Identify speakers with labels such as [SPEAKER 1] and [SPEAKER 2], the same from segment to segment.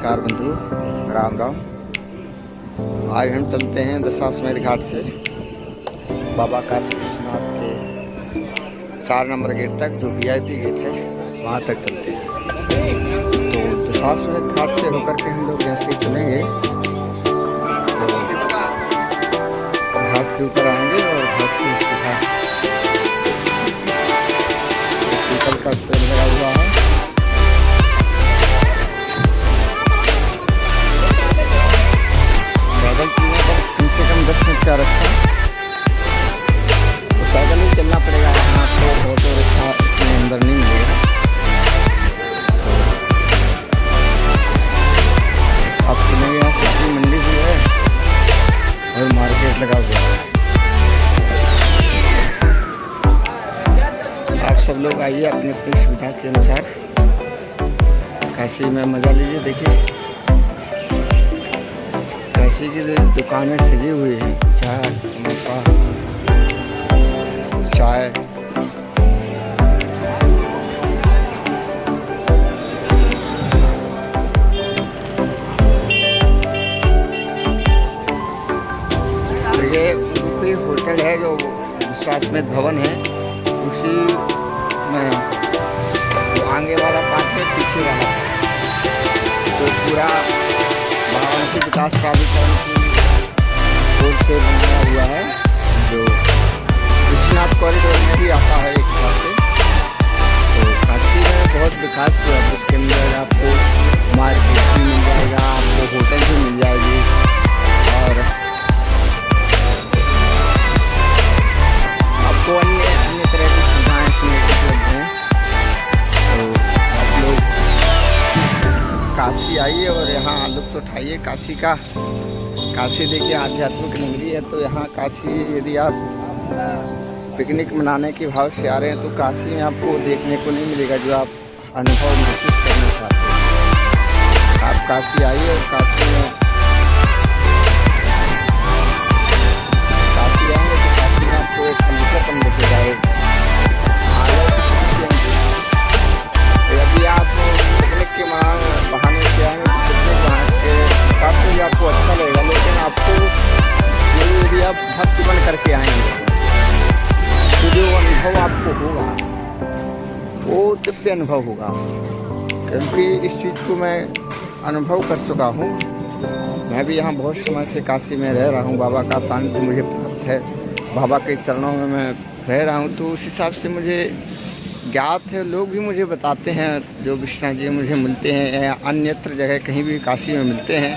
[SPEAKER 1] नमस्कार बंधु, राम राम। आज हम चलते हैं दशाश्वमेध घाट से बाबा काशी विश्वनाथ के 4 नंबर गेट तक, जो वीआईपी गेट है वहाँ तक चलते हैं। तो दशाश्वमेध घाट से होकर के हम लोग जैसे ही चलेंगे तो घाट के ऊपर आएंगे और घाट से सीधा पीपल का पेड़ लगा हुआ है। पैदल चलने पर कम से कम 10 मिनट का रास्ता, तो पैदल ही चलना पड़ेगा। यहाँ तो ऑटो रिक्शा इसमें अंदर नहीं मिलेगा। आप सुनेंगे यहाँ सब्जी मंडी भी है और मार्केट लगा हुआ है। आप सब लोग आइए अपनी अपनी सुविधा के अनुसार काशी में मज़ा लीजिए। देखिए काशी की दुकानें सजी हुई हैं, चाय समोसा चाय। ये कोई होटल है जो दशाश्वमेध भवन है, उसी में आगे वाला पार्ट है, पीछे वाला तो पूरा वाराणसी विकास प्राधिकरण की ओर से बनाया हुआ है, जो विश्वनाथ कॉरिडोर में भी आता है एक हिसाब से। तो काशी में बहुत विकास हुआ है, जिसके अंदर आपको मार्केट भी मिल जाएगा, आपको होटल भी मिल जाएगी और आपको अन्य तरह की सुविधाएँ इसमें उपलब्ध हैं। तो आप लोग काशी आइए और यहाँ लुत्फ़ उठाइए काशी का। काशी देखिए आध्यात्मिक नगरी है, तो यहाँ काशी यदि आप पिकनिक मनाने के भाव से आ रहे हैं तो काशी आपको देखने को नहीं मिलेगा जो आप अनुभव महसूस करना चाहते हैं। आप काशी आइए और काशी में आएंगे तो काशी में आपको एक कम से कम दिखेगा। यदि आप पिकनिक के बहाने से आएंगे तो पिकनिक बहाने के हिसाब से भी आपको अच्छा लगेगा, लेकिन आपको यदि आप भक्त बन करके आएंगे तो जो अनुभव आपको होगा वो दिव्य अनुभव होगा। क्योंकि इस चीज़ को मैं अनुभव कर चुका हूँ। मैं भी यहाँ बहुत समय से काशी में रह रहा हूँ, बाबा का सानिध्य मुझे प्राप्त है, बाबा के चरणों में मैं रह रहा हूँ, तो उस हिसाब से मुझे ज्ञात है। लोग भी मुझे बताते हैं, जो विश्वनाथ जी मुझे मिलते हैं या अन्यत्र जगह कहीं भी काशी में मिलते हैं,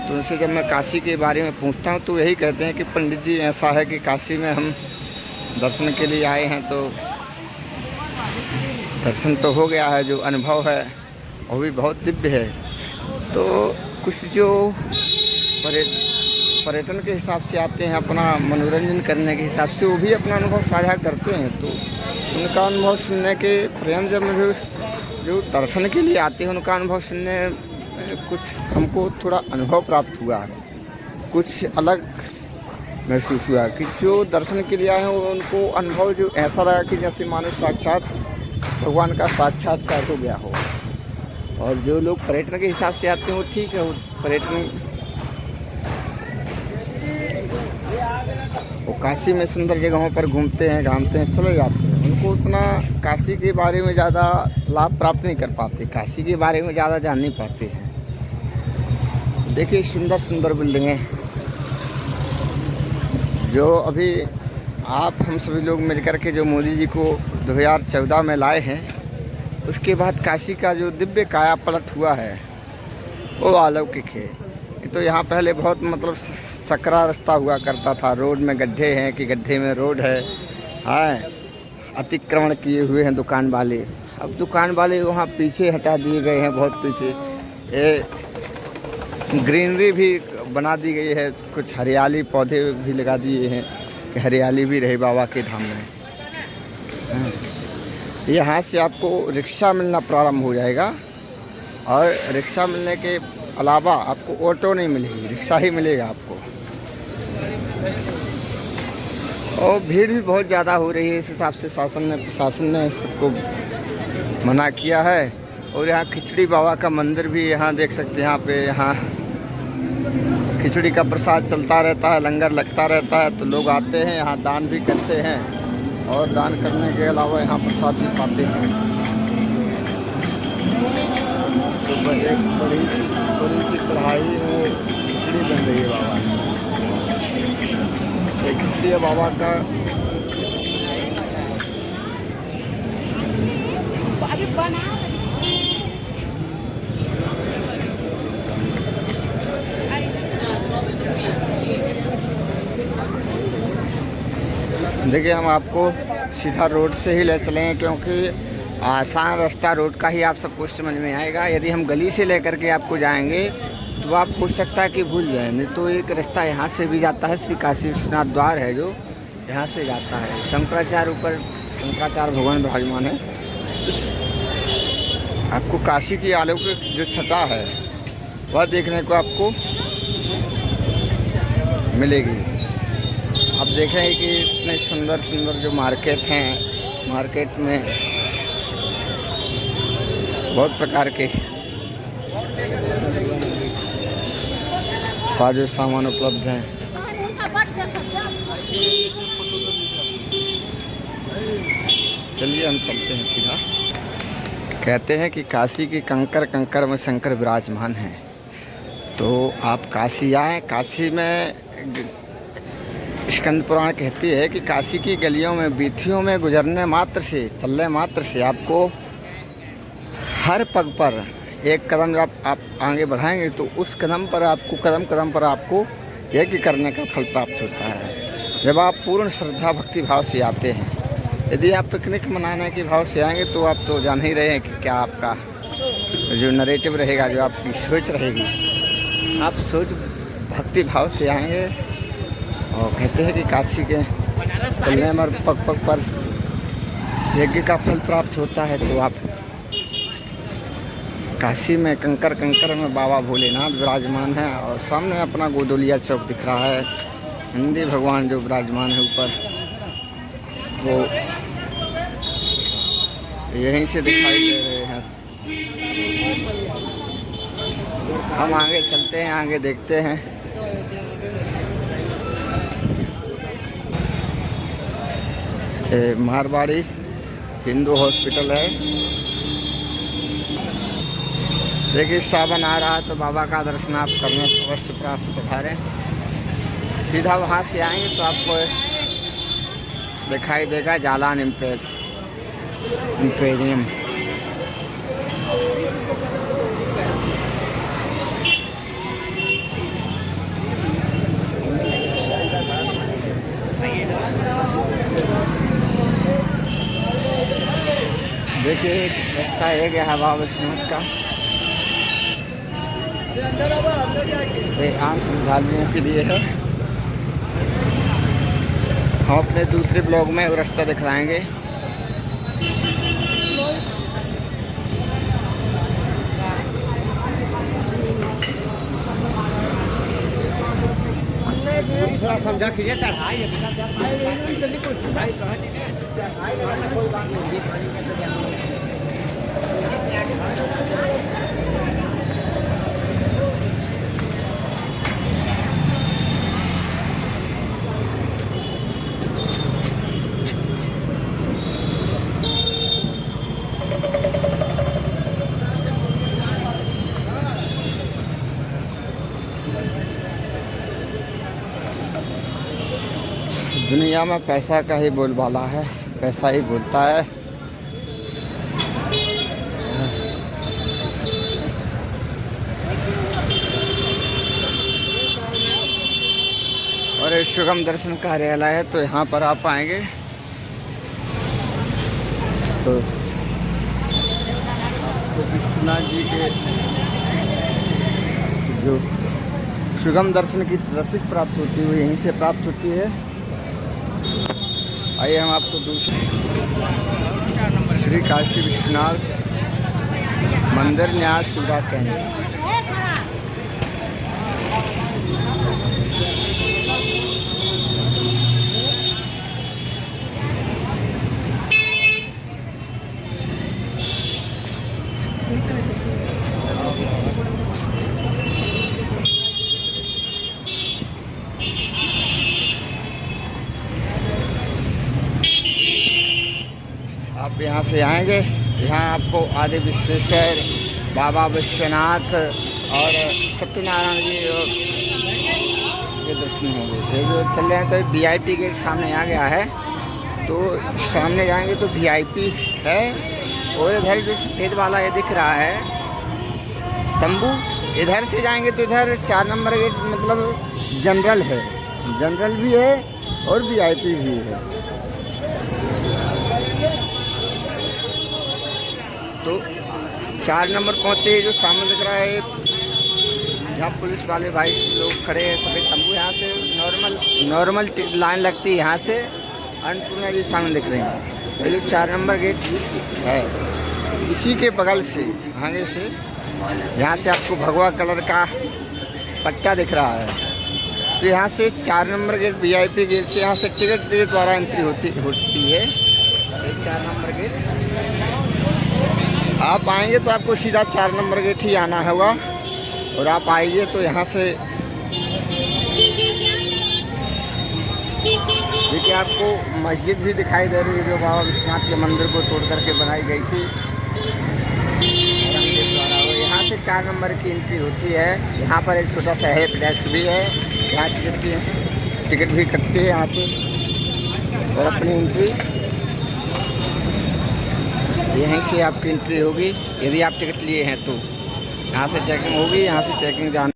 [SPEAKER 1] तो उनसे जब मैं काशी के बारे में पूछता हूँ तो यही कहते हैं कि पंडित जी ऐसा है कि काशी में हम दर्शन के लिए आए हैं, तो दर्शन तो हो गया है, जो अनुभव है वो भी बहुत दिव्य है। तो कुछ जो पर्यटन के हिसाब से आते हैं, अपना मनोरंजन करने के हिसाब से, वो भी अपना अनुभव साझा करते हैं। तो उनका अनुभव सुनने के प्रेम, जब मुझे जो दर्शन के लिए आते हैं उनका अनुभव सुनने कुछ हमको थोड़ा अनुभव प्राप्त हुआ है, कुछ अलग महसूस हुआ कि जो दर्शन के लिए आए हैं उनको अनुभव जो ऐसा रहा कि जैसे मानो साक्षात भगवान का साक्षात्कार हो गया हो। और जो लोग पर्यटन के हिसाब से आते हैं वो ठीक है, वो पर्यटन वो काशी में सुंदर जगहों पर घूमते हैं, घामते हैं, चले जाते हैं। उनको उतना काशी के बारे में ज़्यादा लाभ प्राप्त नहीं कर पाते, काशी के बारे में ज़्यादा जान नहीं पाते हैं। देखिए सुंदर सुंदर बिल्डिंगें जो अभी आप हम सभी लोग मिलकर के जो मोदी जी को 2014 में लाए हैं, उसके बाद काशी का जो दिव्य काया पलट हुआ है वो अलौकिक है। तो यहाँ पहले बहुत मतलब सकरा रास्ता हुआ करता था, रोड में गड्ढे हैं कि गड्ढे में रोड है, हाँ अतिक्रमण किए हुए हैं दुकान वाले। अब दुकान वाले वहाँ पीछे हटा दिए गए हैं, बहुत पीछे। ये ग्रीनरी भी बना दी गई है, कुछ हरियाली पौधे भी लगा दिए हैं कि हरियाली भी रहे बाबा के धाम में। यहाँ से आपको रिक्शा मिलना प्रारंभ हो जाएगा, और रिक्शा मिलने के अलावा आपको ऑटो नहीं मिलेगी, रिक्शा ही मिलेगा आपको। और भीड़ भी बहुत ज़्यादा हो रही है, इस हिसाब से प्रशासन ने सबको मना किया है। और यहाँ खिचड़ी बाबा का मंदिर भी यहाँ देख सकते हैं। यहाँ पे यहाँ खिचड़ी का प्रसाद चलता रहता है, लंगर लगता रहता है, तो लोग आते हैं यहाँ दान भी करते हैं और दान करने के अलावा यहाँ प्रसाद भी पाते हैं। तो एक बड़ी सी कढ़ाई में खिचड़ी बन रही है बाबा, एक खिचड़ी है बाबा का। देखिए हम आपको सीधा रोड से ही ले चलेंगे, क्योंकि आसान रास्ता रोड का ही आप सब कुछ समझ में आएगा। यदि हम गली से लेकर के आपको जाएंगे तो आप हो सकता है कि भूल जाए। नहीं तो एक रास्ता यहाँ से भी जाता है, श्री काशी विश्वनाथ द्वार है जो यहाँ से जाता है। शंकराचार्य ऊपर शंकराचार्य भगवान विराजमान है। तो आपको काशी की अलौकिक जो छटा है वह देखने को आपको मिलेगी। आप देखेंगे कि इतने सुंदर सुंदर जो मार्केट हैं, मार्केट में बहुत प्रकार के साजो सामान उपलब्ध हैं। चलिए हम चलते हैं सीधा। कहते हैं कि काशी की कंकर कंकर में शंकर विराजमान हैं। तो आप काशी आए। काशी में स्कंद पुराण कहती है कि काशी की गलियों में वीथियों में गुजरने मात्र से, चलने मात्र से आपको हर पग पर एक कदम जब आप आगे बढ़ाएंगे तो उस कदम पर आपको कदम पर आपको यज्ञ करने का फल प्राप्त होता है। जब आप पूर्ण श्रद्धा भक्ति भाव से आते हैं। यदि आप पिकनिक मनाने के भाव से आएंगे तो आप तो जान ही रहे हैं कि क्या आपका जो नरेटिव रहेगा, जो आपकी सोच रहेगी, आप सोच भक्ति भाव से आएंगे। और कहते हैं कि काशी के चलने में पग पग पर यज्ञ का फल प्राप्त होता है। तो आप काशी में कंकर कंकर में बाबा भोलेनाथ विराजमान हैं और सामने अपना गोदोलिया चौक दिख रहा है। हिंदी भगवान जो विराजमान है ऊपर, वो यहीं से दिखाई दे रहे हैं। हम आगे चलते हैं, आगे देखते हैं। मारवाड़ी हिंदू हॉस्पिटल है। देखिए सावन आ रहा है तो बाबा का दर्शन आप करने अवश्य प्राप्त पधारें। सीधा वहाँ से आएंगे तो आपको दिखाई देगा जालान इम्पेरियम। देखिए रास्ता एक है हवा विश्वनाथ का, ये आम श्रद्धालुओं के लिए है। हम अपने दूसरे ब्लॉग में वो रास्ता दिखलाएंगे। थोड़ा समझा कीजिए, चढ़ाई दुनिया में पैसा का ही बोलबाला है, पैसा ही बोलता है। और एक शुभम दर्शन कार्यालय है, तो यहाँ पर आप आएंगे तो विश्वनाथ जी के जो सुगम दर्शन की रसीद प्राप्त होती है वो यहीं से प्राप्त होती है। आइए हम आपको दूसरे श्री काशी विश्वनाथ मंदिर न्यास सुविधा केंद्र। जाएंगे। यहाँ आपको आदि विश्वेश्वर, बाबा विश्वनाथ और सत्यनारायण जी और ये दर्शन होंगे। ये जो चल रहे हैं तो VIP गेट सामने आ गया है, तो सामने जाएंगे तो VIP है। और इधर जो सफ़ेद वाला ये दिख रहा है तंबू, इधर से जाएंगे तो इधर 4 नंबर गेट मतलब जनरल है, जनरल भी है और VIP भी है। तो 4 नंबर पहुँचते जो सामने दिख रहा है, जहाँ पुलिस वाले भाई लोग खड़े हैं, सफ़ेद तंबू, यहाँ से नॉर्मल लाइन लगती है। यहाँ से अन्नपूर्णा जी सामने दिख रहे हैं। ये जो 4 नंबर गेट है, इसी के बगल से आगे से यहाँ से आपको भगवा कलर का पट्टा दिख रहा है, तो यहाँ से 4 नंबर गेट VIP गेट से यहाँ से टिकट के द्वारा एंट्री होती है। ये 4 नंबर गेट आप आएंगे तो आपको सीधा 4 नंबर गेट ही आना होगा। और आप आइए तो यहाँ से देखिए आपको मस्जिद भी दिखाई दे रही है, जो बाबा विश्वनाथ के मंदिर को तोड़ करके बनाई गई थी द्वारा। और यहाँ से 4 नंबर की एंट्री होती है। यहाँ पर एक छोटा सा हेल्प डेस्क भी है, यहाँ टिकट भी कटती है यहाँ से, और अपनी एंट्री यहीं से आपकी एंट्री होगी। यदि आप टिकट लिए हैं तो यहाँ से चेकिंग होगी, यहाँ से चेकिंग जाना